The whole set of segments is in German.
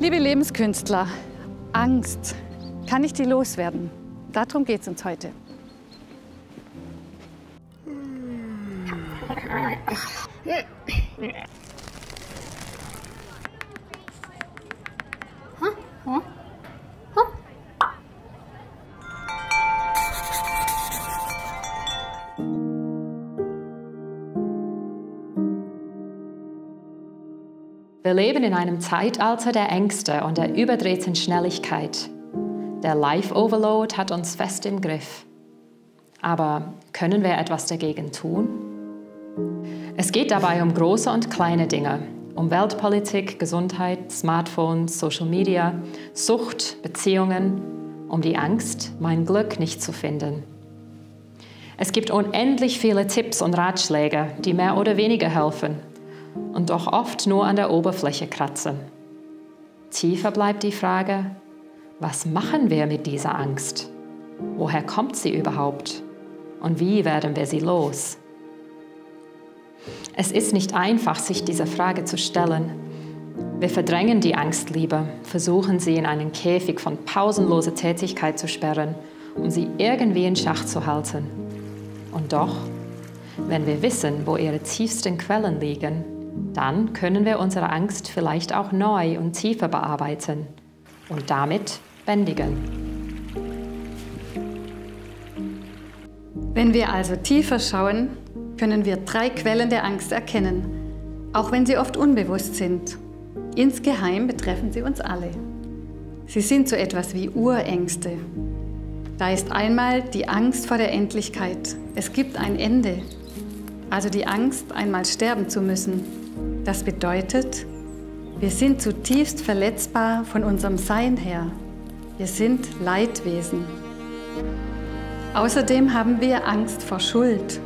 Liebe Lebenskünstler, Angst, kann ich die loswerden? Darum geht es uns heute. Wir leben in einem Zeitalter der Ängste und der überdrehten Schnelligkeit. Der Life-Overload hat uns fest im Griff. Aber können wir etwas dagegen tun? Es geht dabei um große und kleine Dinge, um Weltpolitik, Gesundheit, Smartphones, Social Media, Sucht, Beziehungen, um die Angst, mein Glück nicht zu finden. Es gibt unendlich viele Tipps und Ratschläge, die mehr oder weniger helfen und doch oft nur an der Oberfläche kratzen. Tiefer bleibt die Frage, was machen wir mit dieser Angst? Woher kommt sie überhaupt? Und wie werden wir sie los? Es ist nicht einfach, sich diese Frage zu stellen. Wir verdrängen die Angst lieber, versuchen sie in einen Käfig von pausenloser Tätigkeit zu sperren, um sie irgendwie in Schach zu halten. Und doch, wenn wir wissen, wo ihre tiefsten Quellen liegen, dann können wir unsere Angst vielleicht auch neu und tiefer bearbeiten und damit bändigen. Wenn wir also tiefer schauen, können wir 3 Quellen der Angst erkennen, auch wenn sie oft unbewusst sind. Insgeheim betreffen sie uns alle. Sie sind so etwas wie Urängste. Da ist einmal die Angst vor der Endlichkeit. Es gibt ein Ende. Also die Angst, einmal sterben zu müssen. Das bedeutet, wir sind zutiefst verletzbar von unserem Sein her. Wir sind Leidwesen. Außerdem haben wir Angst vor Schuld.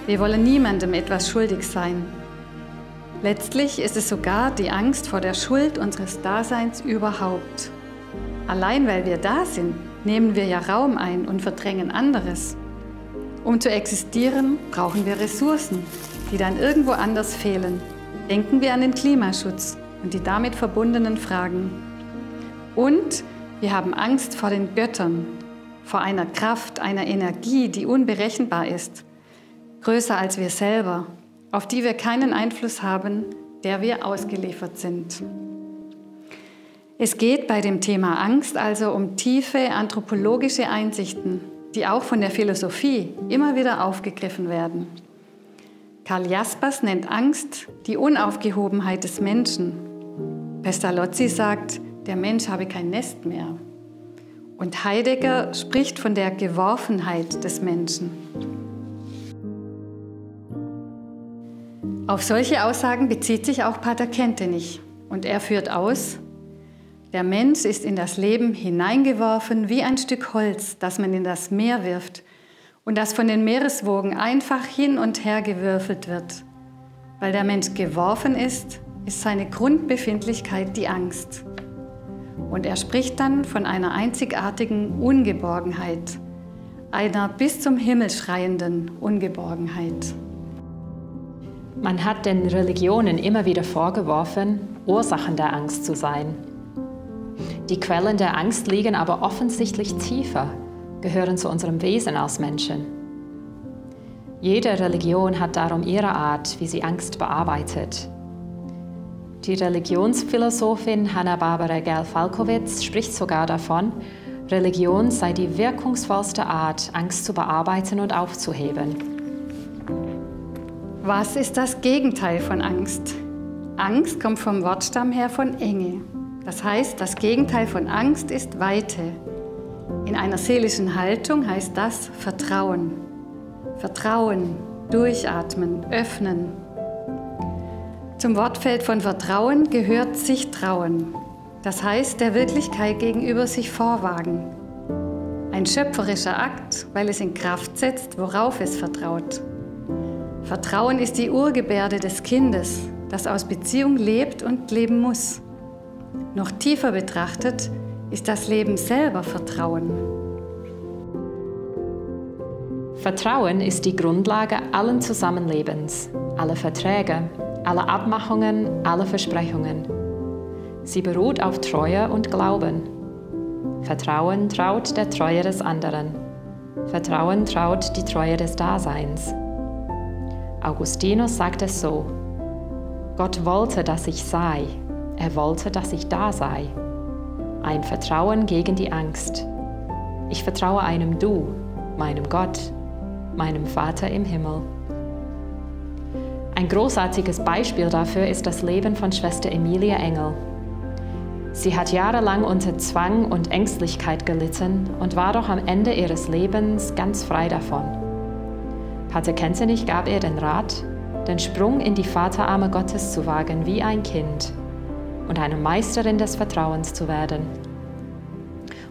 Wir wollen niemandem etwas schuldig sein. Letztlich ist es sogar die Angst vor der Schuld unseres Daseins überhaupt. Allein weil wir da sind, nehmen wir ja Raum ein und verdrängen anderes. Um zu existieren, brauchen wir Ressourcen, die dann irgendwo anders fehlen. Denken wir an den Klimaschutz und die damit verbundenen Fragen. Und wir haben Angst vor den Göttern, vor einer Kraft, einer Energie, die unberechenbar ist, größer als wir selber, auf die wir keinen Einfluss haben, der wir ausgeliefert sind. Es geht bei dem Thema Angst also um tiefe anthropologische Einsichten, die auch von der Philosophie immer wieder aufgegriffen werden. Karl Jaspers nennt Angst die Unaufgehobenheit des Menschen. Pestalozzi sagt, der Mensch habe kein Nest mehr. Und Heidegger spricht von der Geworfenheit des Menschen. Auf solche Aussagen bezieht sich auch Pater Kentenich. Und er führt aus, der Mensch ist in das Leben hineingeworfen wie ein Stück Holz, das man in das Meer wirft und das von den Meereswogen einfach hin und her gewürfelt wird. Weil der Mensch geworfen ist, ist seine Grundbefindlichkeit die Angst. Und er spricht dann von einer einzigartigen Ungeborgenheit, einer bis zum Himmel schreienden Ungeborgenheit. Man hat den Religionen immer wieder vorgeworfen, Ursachen der Angst zu sein. Die Quellen der Angst liegen aber offensichtlich tiefer, gehören zu unserem Wesen als Menschen. Jede Religion hat darum ihre Art, wie sie Angst bearbeitet. Die Religionsphilosophin Hanna-Barbera Gell-Falkowitz spricht sogar davon, Religion sei die wirkungsvollste Art, Angst zu bearbeiten und aufzuheben. Was ist das Gegenteil von Angst? Angst kommt vom Wortstamm her von Enge. Das heißt, das Gegenteil von Angst ist Weite. In einer seelischen Haltung heißt das Vertrauen. Vertrauen, durchatmen, öffnen. Zum Wortfeld von Vertrauen gehört sich trauen. Das heißt, der Wirklichkeit gegenüber sich vorwagen. Ein schöpferischer Akt, weil es in Kraft setzt, worauf es vertraut. Vertrauen ist die Urgebärde des Kindes, das aus Beziehung lebt und leben muss. Noch tiefer betrachtet ist das Leben selber Vertrauen. Vertrauen ist die Grundlage allen Zusammenlebens, aller Verträge, aller Abmachungen, aller Versprechungen. Sie beruht auf Treue und Glauben. Vertrauen traut der Treue des anderen. Vertrauen traut die Treue des Daseins. Augustinus sagt es so: Gott wollte, dass ich sei. Er wollte, dass ich da sei. Ein Vertrauen gegen die Angst. Ich vertraue einem Du, meinem Gott, meinem Vater im Himmel. Ein großartiges Beispiel dafür ist das Leben von Schwester Emilie Engel. Sie hat jahrelang unter Zwang und Ängstlichkeit gelitten und war doch am Ende ihres Lebens ganz frei davon. Pater Kentenich gab ihr den Rat, den Sprung in die Vaterarme Gottes zu wagen wie ein Kind und eine Meisterin des Vertrauens zu werden.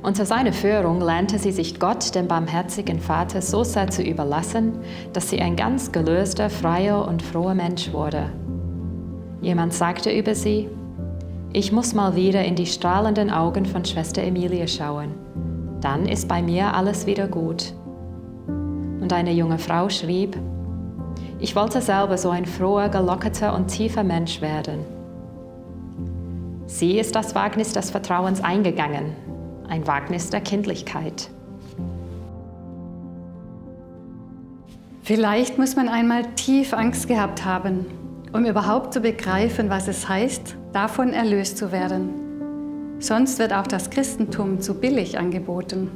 Unter seiner Führung lernte sie sich Gott, dem barmherzigen Vater, so sehr zu überlassen, dass sie ein ganz gelöster, freier und froher Mensch wurde. Jemand sagte über sie: Ich muss mal wieder in die strahlenden Augen von Schwester Emilie schauen. Dann ist bei mir alles wieder gut. Und eine junge Frau schrieb: Ich wollte selber so ein froher, gelockerter und tiefer Mensch werden. Sie ist das Wagnis des Vertrauens eingegangen, ein Wagnis der Kindlichkeit. Vielleicht muss man einmal tief Angst gehabt haben, um überhaupt zu begreifen, was es heißt, davon erlöst zu werden. Sonst wird auch das Christentum zu billig angeboten.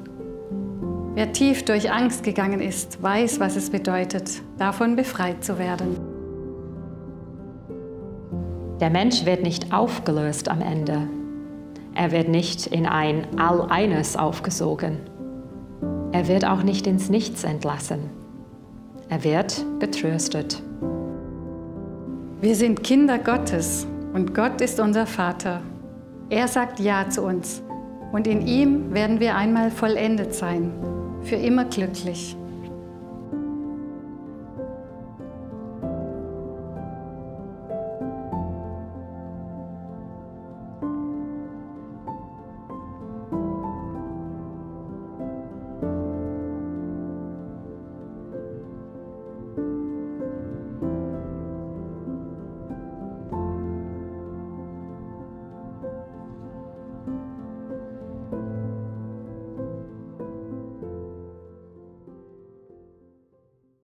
Wer tief durch Angst gegangen ist, weiß, was es bedeutet, davon befreit zu werden. Der Mensch wird nicht aufgelöst am Ende. Er wird nicht in ein All-Eines aufgesogen. Er wird auch nicht ins Nichts entlassen. Er wird getröstet. Wir sind Kinder Gottes und Gott ist unser Vater. Er sagt Ja zu uns und in ihm werden wir einmal vollendet sein, für immer glücklich.